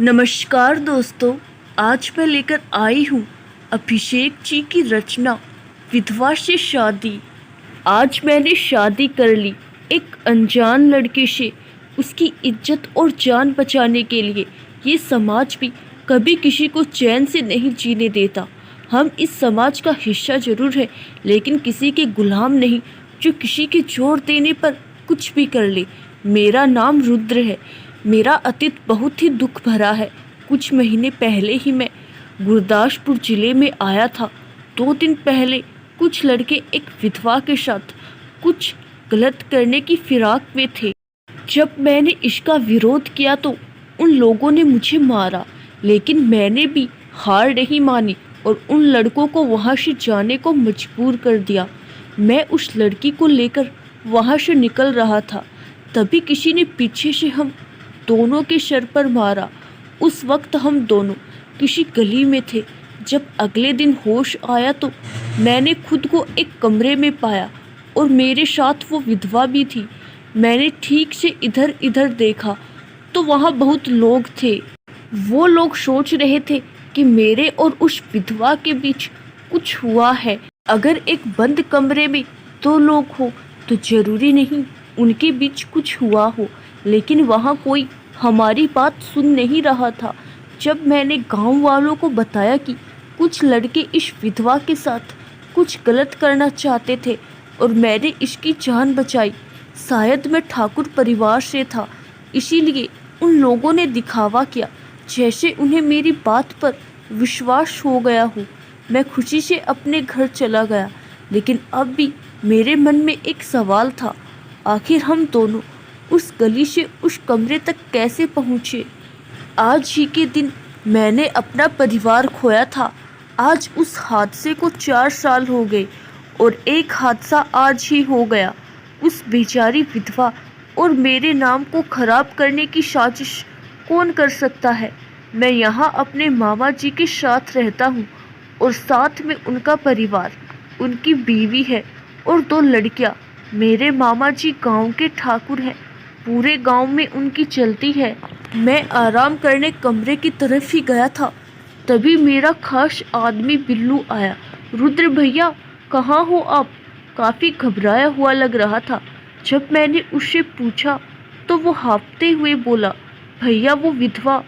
नमस्कार दोस्तों, आज मैं लेकर आई हूँ अभिषेक जी की रचना विधवा से शादी। आज मैंने शादी कर ली एक अनजान लड़के से, उसकी इज्जत और जान बचाने के लिए। ये समाज भी कभी किसी को चैन से नहीं जीने देता। हम इस समाज का हिस्सा जरूर है, लेकिन किसी के गुलाम नहीं जो किसी के जोर देने पर कुछ भी कर ले। मेरा नाम रुद्र है। मेरा अतीत बहुत ही दुख भरा है। कुछ महीने पहले ही मैं गुरदासपुर जिले में आया था। 2 दिन पहले कुछ लड़के एक विधवा के साथ कुछ गलत करने की फिराक में थे। जब मैंने इसका विरोध किया तो उन लोगों ने मुझे मारा, लेकिन मैंने भी हार नहीं मानी और उन लड़कों को वहां से जाने को मजबूर कर दिया। मैं उस लड़की को लेकर वहां से निकल रहा था, तभी किसी ने पीछे से हम दोनों के सर पर मारा। उस वक्त हम दोनों किसी गली में थे। जब अगले दिन होश आया तो मैंने खुद को एक कमरे में पाया और मेरे साथ वो विधवा भी थी। मैंने ठीक से इधर इधर देखा तो वहाँ बहुत लोग थे। वो लोग सोच रहे थे कि मेरे और उस विधवा के बीच कुछ हुआ है। अगर एक बंद कमरे में 2 लोग हो तो जरूरी नहीं उनके बीच कुछ हुआ हो, लेकिन वहाँ कोई हमारी बात सुन नहीं रहा था। जब मैंने गांव वालों को बताया कि कुछ लड़के इस विधवा के साथ कुछ गलत करना चाहते थे और मैंने इसकी जान बचाई। शायद मैं ठाकुर परिवार से था, इसीलिए उन लोगों ने दिखावा किया जैसे उन्हें मेरी बात पर विश्वास हो गया हो। मैं खुशी से अपने घर चला गया, लेकिन अब भी मेरे मन में एक सवाल था, आखिर हम दोनों उस गली से उस कमरे तक कैसे पहुँचे। आज ही के दिन मैंने अपना परिवार खोया था। आज उस हादसे को 4 साल हो गए और एक हादसा आज ही हो गया। उस बेचारी विधवा और मेरे नाम को खराब करने की साजिश कौन कर सकता है। मैं यहाँ अपने मामा जी के साथ रहता हूँ और साथ में उनका परिवार, उनकी बीवी है और 2 लड़कियाँ। मेरे मामा जी गांव के ठाकुर हैं, पूरे गांव में उनकी चलती है। मैं आराम करने कमरे की तरफ ही गया था, तभी मेरा खास आदमी बिल्लू आया। रुद्र भैया, कहाँ हो आप? काफ़ी घबराया हुआ लग रहा था। जब मैंने उससे पूछा तो वो हाँफते हुए बोला, भैया वो विधवा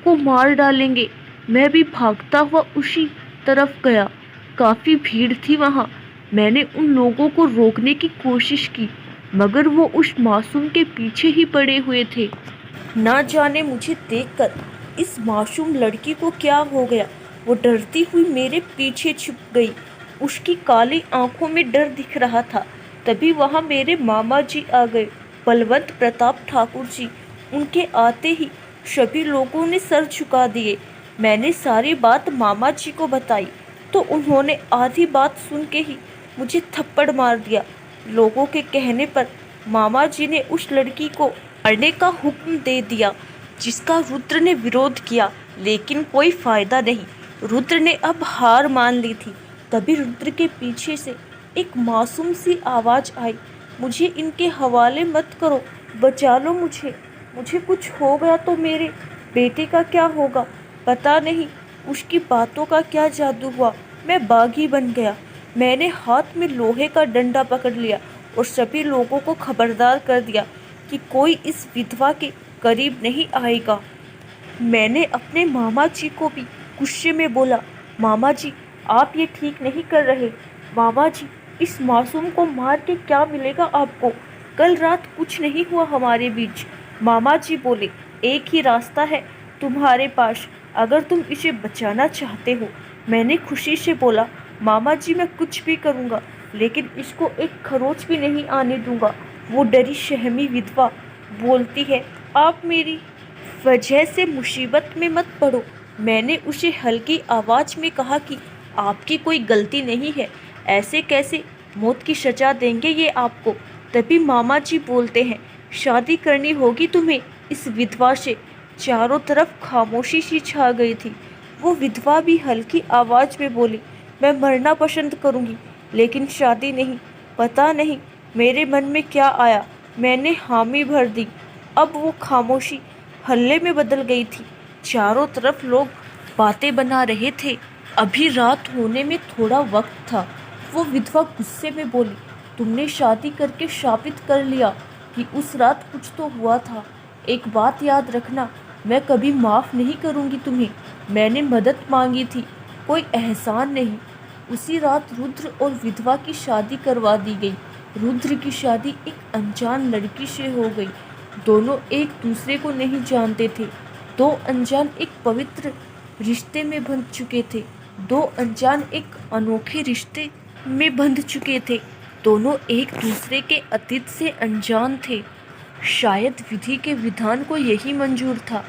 को मार डालेंगे। मैं भी भागता हुआ उसी तरफ गया। काफ़ी भीड़ थी वहाँ। मैंने उन लोगों को रोकने की कोशिश की, मगर वो उस मासूम के पीछे ही पड़े हुए थे। ना जाने मुझे देखकर इस मासूम लड़की को क्या हो गया। वो डरती हुई मेरे पीछे छुप गई। उसकी काली आंखों में डर दिख रहा था। तभी वहाँ मेरे मामा जी आ गए, बलवंत प्रताप ठाकुर जी। उनके आते ही सभी लोगों ने सर झुका दिए। मैंने सारी बात मामा जी को बताई तो उन्होंने आधी बात सुन के ही मुझे थप्पड़ मार दिया। लोगों के कहने पर मामा जी ने उस लड़की को मारने का हुक्म दे दिया, जिसका रुद्र ने विरोध किया, लेकिन कोई फायदा नहीं। रुद्र ने अब हार मान ली थी। तभी रुद्र के पीछे से एक मासूम सी आवाज़ आई, मुझे इनके हवाले मत करो, बचा लो मुझे। मुझे कुछ हो गया तो मेरे बेटे का क्या होगा। पता नहीं उसकी बातों का क्या जादू हुआ, मैं बागी बन गया। मैंने हाथ में लोहे का डंडा पकड़ लिया और सभी लोगों को खबरदार कर दिया कि कोई इस विधवा के करीब नहीं आएगा। मैंने अपने मामा जी को भी गुस्से में बोला, मामा जी आप ये ठीक नहीं कर रहे। मामा जी, इस मासूम को मार के क्या मिलेगा आपको? कल रात कुछ नहीं हुआ हमारे बीच। मामा जी बोले, एक ही रास्ता है तुम्हारे पास, अगर तुम इसे बचाना चाहते हो। मैंने खुशी से बोला, मामा जी मैं कुछ भी करूँगा, लेकिन इसको एक खरोच भी नहीं आने दूंगा। वो डरी सहमी विधवा बोलती है, आप मेरी वजह से मुसीबत में मत पड़ो। मैंने उसे हल्की आवाज़ में कहा कि आपकी कोई गलती नहीं है, ऐसे कैसे मौत की सजा देंगे ये आपको। तभी मामा जी बोलते हैं, शादी करनी होगी तुम्हें इस विधवा से। चारों तरफ खामोशी सी छा गई थी। वो विधवा भी हल्की आवाज़ में बोली, मैं मरना पसंद करूँगी, लेकिन शादी नहीं। पता नहीं मेरे मन में क्या आया, मैंने हामी भर दी। अब वो खामोशी हल्ले में बदल गई थी। चारों तरफ लोग बातें बना रहे थे। अभी रात होने में थोड़ा वक्त था। वो विधवा गुस्से में बोली, तुमने शादी करके साबित कर लिया कि उस रात कुछ तो हुआ था। एक बात याद रखना, मैं कभी माफ़ नहीं करूँगी तुम्हें। मैंने मदद मांगी थी, कोई एहसान नहीं। उसी रात रुद्र और विधवा की शादी करवा दी गई। रुद्र की शादी एक अनजान लड़की से हो गई। दोनों एक दूसरे को नहीं जानते थे। दो अनजान एक पवित्र रिश्ते में बंध चुके थे। दो अनजान एक अनोखे रिश्ते में बंध चुके थे। दोनों एक दूसरे के अतीत से अनजान थे। शायद विधि के विधान को यही मंजूर था।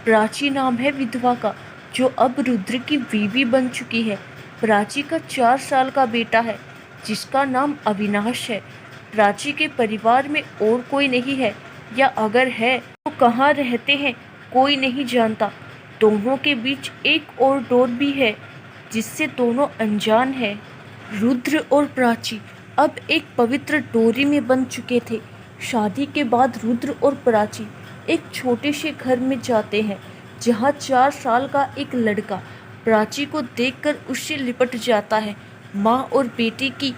प्राची नाम है विधवा का, जो अब रुद्र की बीवी बन चुकी है। प्राची का 4 साल का बेटा है, जिसका नाम अविनाश है। प्राची के परिवार में और कोई नहीं है, या अगर है तो कहाँ रहते हैं कोई नहीं जानता। दोनों के बीच एक और डोर भी है, जिससे दोनों अनजान है। रुद्र और प्राची अब एक पवित्र डोरी में बंध चुके थे। शादी के बाद रुद्र और प्राची एक छोटे से घर में जाते हैं, जहाँ 4 साल का एक लड़का प्राची को देखकर उससे लिपट जाता है। माँ और बेटी की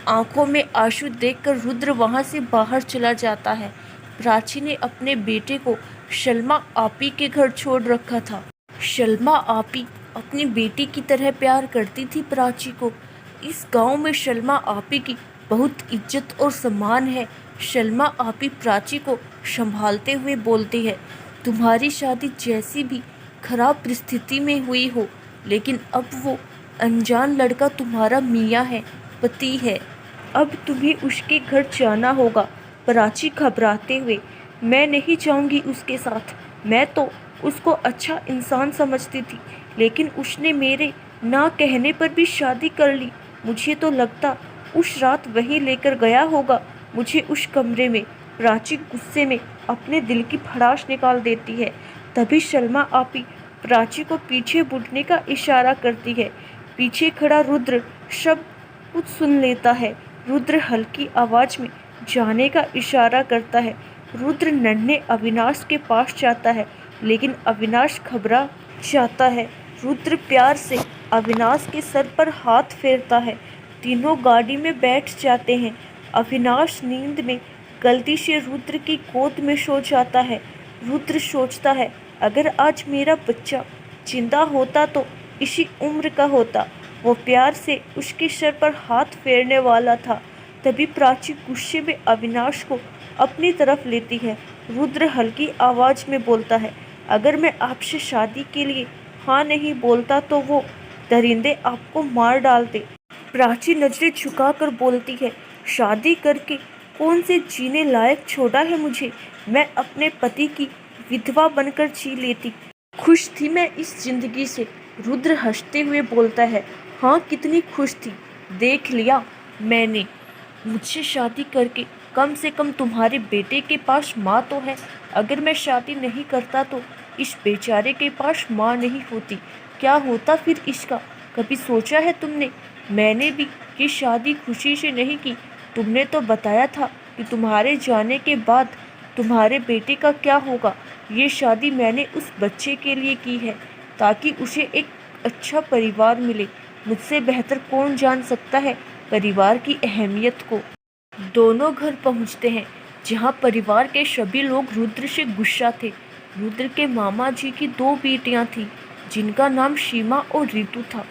आंखों में आंसू देखकर रुद्र वहाँ से बाहर चला जाता है। प्राची ने अपने बेटे को शल्मा आपी के घर छोड़ रखा था। शल्मा आपी अपनी बेटी की तरह प्यार करती थी प्राची को। इस गांव में शल्मा आपी की बहुत इज्जत और सम्मान है। शल्मा आपी प्राची को संभालते हुए बोलती है, तुम्हारी शादी जैसी भी खराब परिस्थिति में हुई हो, लेकिन अब वो अनजान लड़का तुम्हारा मियाँ है, पति है। अब तुम्हें उसके घर जाना होगा। प्राची घबराते हुए, मैं नहीं जाऊंगी उसके साथ। मैं तो उसको अच्छा इंसान समझती थी, लेकिन उसने मेरे ना कहने पर भी शादी कर ली। मुझे तो लगता उस रात वहीं लेकर गया होगा मुझे उस कमरे में। प्राची गुस्से में अपने दिल की भड़ास निकाल देती है। तभी शल्मा आपी प्राची को पीछे मुड़ने का इशारा करती है। पीछे खड़ा रुद्र सब कुछ सुन लेता है। रुद्र हल्की आवाज में जाने का इशारा करता है। रुद्र नन्हे अविनाश के पास जाता है, लेकिन अविनाश घबरा जाता है। रुद्र प्यार से अविनाश के सर पर हाथ फेरता है। तीनों गाड़ी में बैठ जाते हैं। अविनाश नींद में गलती से रुद्र की गोद में सो जाता है। रुद्र सोचता है, अगर आज मेरा बच्चा जिंदा होता तो इसी उम्र का होता। वो प्यार से उसके सर पर हाथ फेरने वाला था। तभी प्राची गुस्से में अविनाश को अपनी तरफ लेती है। रुद्र हल्की आवाज में बोलता है, अगर मैं आपसे शादी के लिए हाँ नहीं बोलता तो वो दरिंदे आपको मार डालते। प्राची नजरें झुकाकर बोलती है, शादी करके कौन से जीने लायक छोड़ा है मुझे। मैं अपने पति की विधवा बनकर जी लेती। खुश थी मैं इस जिंदगी से। रुद्र हंसते हुए बोलता है, हाँ कितनी खुश थी। देख लिया मैंने, मुझसे शादी करके कम से कम तुम्हारे बेटे के पास माँ तो है। अगर मैं शादी नहीं करता तो इस बेचारे के पास माँ नहीं होती। क्या होता फिर इसका, कभी सोचा है तुमने? मैंने भी ये शादी खुशी से नहीं की। तुमने तो बताया था कि तुम्हारे जाने के बाद तुम्हारे बेटे का क्या होगा। ये शादी मैंने उस बच्चे के लिए की है, ताकि उसे एक अच्छा परिवार मिले। मुझसे बेहतर कौन जान सकता है परिवार की अहमियत को। दोनों घर पहुंचते हैं, जहां परिवार के सभी लोग रुद्र से गुस्सा थे। रुद्र के मामा जी की 2 बेटियां थीं, जिनका नाम सीमा और ऋतु था।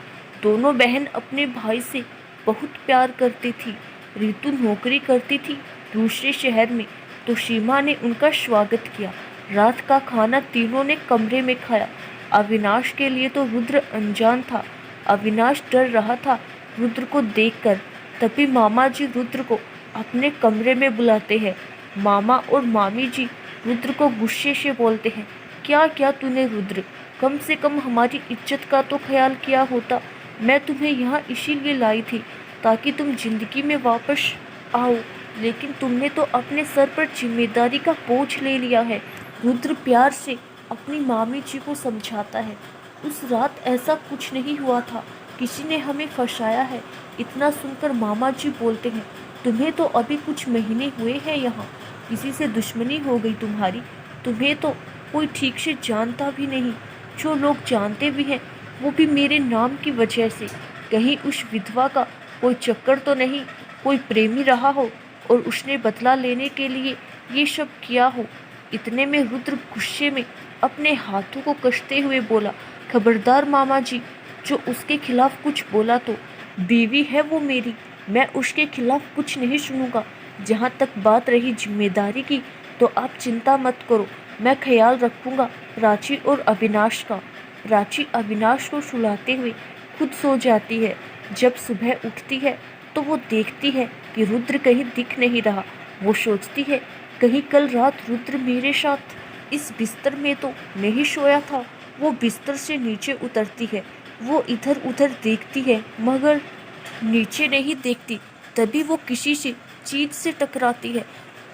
दोनों बहन अपने भाई से बहुत प्यार करती थी। ऋतु नौकरी करती थी दूसरे शहर में, तो सीमा ने उनका स्वागत किया। रात का खाना तीनों ने कमरे में खाया। अविनाश के लिए तो रुद्र अनजान था। अविनाश डर रहा था रुद्र को देखकर। तभी मामा जी रुद्र को अपने कमरे में बुलाते हैं। मामा और मामी जी रुद्र को गुस्से से बोलते हैं, क्या क्या तूने रुद्र, कम से कम हमारी इज्जत का तो ख्याल किया होता। मैं तुम्हें यहाँ इसीलिए लाई थी ताकि तुम जिंदगी में वापस आओ, लेकिन तुमने तो अपने सर पर जिम्मेदारी का बोझ ले लिया है। रुद्र प्यार से अपनी मामी जी को समझाता है, उस रात ऐसा कुछ नहीं हुआ था, किसी ने हमें फंसाया है। इतना सुनकर मामा जी बोलते हैं, तुम्हें तो अभी कुछ महीने हुए हैं यहाँ, किसी से दुश्मनी हो गई तुम्हारी। तुम्हें तो कोई ठीक से जानता भी नहीं। जो लोग जानते भी हैं वो भी मेरे नाम की वजह से। कहीं उस विधवा का कोई चक्कर तो नहीं, कोई प्रेमी रहा हो और उसने बदला लेने के लिए ये सब किया हो। इतने में रुद्र गुस्से में अपने हाथों को कसते हुए बोला, खबरदार मामा जी, जो उसके खिलाफ कुछ बोला तो बीवी है वो मेरी, मैं उसके खिलाफ कुछ नहीं सुनूंगा। जहाँ तक बात रही जिम्मेदारी की, तो आप चिंता मत करो, मैं ख्याल रखूंगा प्राची और अविनाश का। प्राची अविनाश को सुलाते हुए खुद सो जाती है। जब सुबह उठती है तो वो देखती है कि रुद्र कहीं दिख नहीं रहा। वो सोचती है कहीं कल रात रुद्र मेरे साथ इस बिस्तर में तो नहीं सोया था। वो बिस्तर से नीचे उतरती है, वो इधर उधर देखती है मगर नीचे नहीं देखती। तभी वो किसी से चीज से टकराती है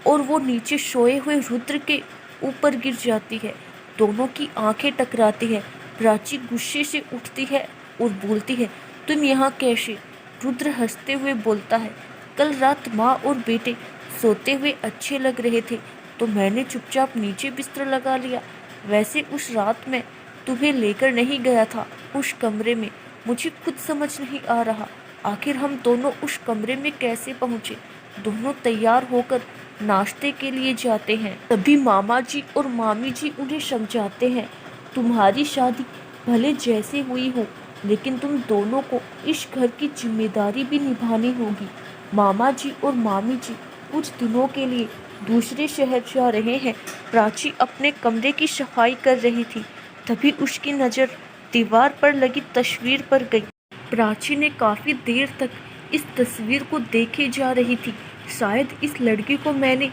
और वो नीचे सोए हुए रुद्र के ऊपर गिर जाती है। दोनों की आंखें टकराती है। प्राची गुस्से से उठती है और बोलती है, तुम यहाँ कैसे? रुद्र हंसते हुए बोलता है, कल रात माँ और बेटे सोते हुए अच्छे लग रहे थे तो मैंने चुपचाप नीचे बिस्तर लगा लिया। वैसे उस रात मैं तुम्हें लेकर नहीं गया था उस कमरे में। मुझे खुद समझ नहीं आ रहा आखिर हम दोनों उस कमरे में कैसे पहुँचे। दोनों तैयार होकर नाश्ते के लिए जाते हैं। तभी मामा जी और मामी जी उन्हें समझाते हैं, तुम्हारी शादी भले जैसे हुई हो लेकिन तुम दोनों को इस घर की जिम्मेदारी भी निभानी होगी। मामा जी और मामी जी कुछ दिनों के लिए दूसरे शहर जा रहे हैं। प्राची अपने कमरे की सफाई कर रही थी, तभी उसकी नज़र दीवार पर लगी तस्वीर पर गई। प्राची ने काफ़ी देर तक इस तस्वीर को देखे जा रही थी। शायद इस लड़की को मैंने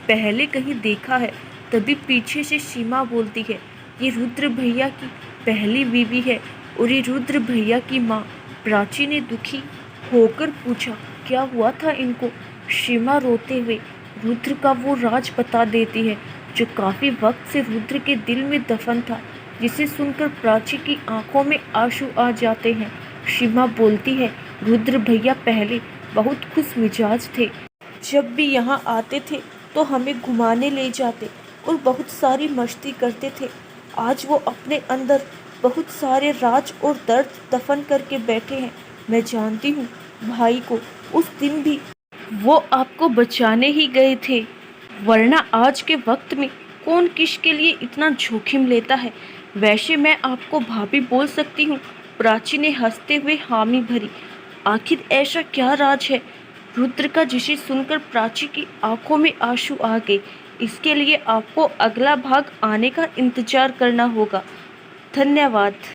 पहले कहीं देखा है। तभी पीछे से सीमा बोलती है, ये रुद्र भैया की पहली बीवी है और ये रुद्र भैया की माँ। प्राची ने दुखी होकर पूछा, क्या हुआ था इनको? सीमा रोते हुए रुद्र का वो राज बता देती है जो काफ़ी वक्त से रुद्र के दिल में दफन था, जिसे सुनकर प्राची की आंखों में आंसू आ जाते हैं। सीमा बोलती है, रुद्र भैया पहले बहुत खुश मिजाज थे। जब भी यहाँ आते थे तो हमें घुमाने ले जाते और बहुत सारी मस्ती करते थे। आज वो अपने अंदर बहुत सारे राज और दर्द दफन करके बैठे हैं। मैं जानती हूँ भाई को उस दिन भी वो आपको बचाने ही गए थे, वरना आज के वक्त में कौन किसके लिए इतना जोखिम लेता है। वैसे मैं आपको भाभी बोल सकती हूँ। प्राची ने हंसते हुए हामी भरी। आखिर ऐसा क्या राज है रुद्र का जिसे सुनकर प्राची की आंखों में आंसू आ गए? इसके लिए आपको अगला भाग आने का इंतजार करना होगा। धन्यवाद।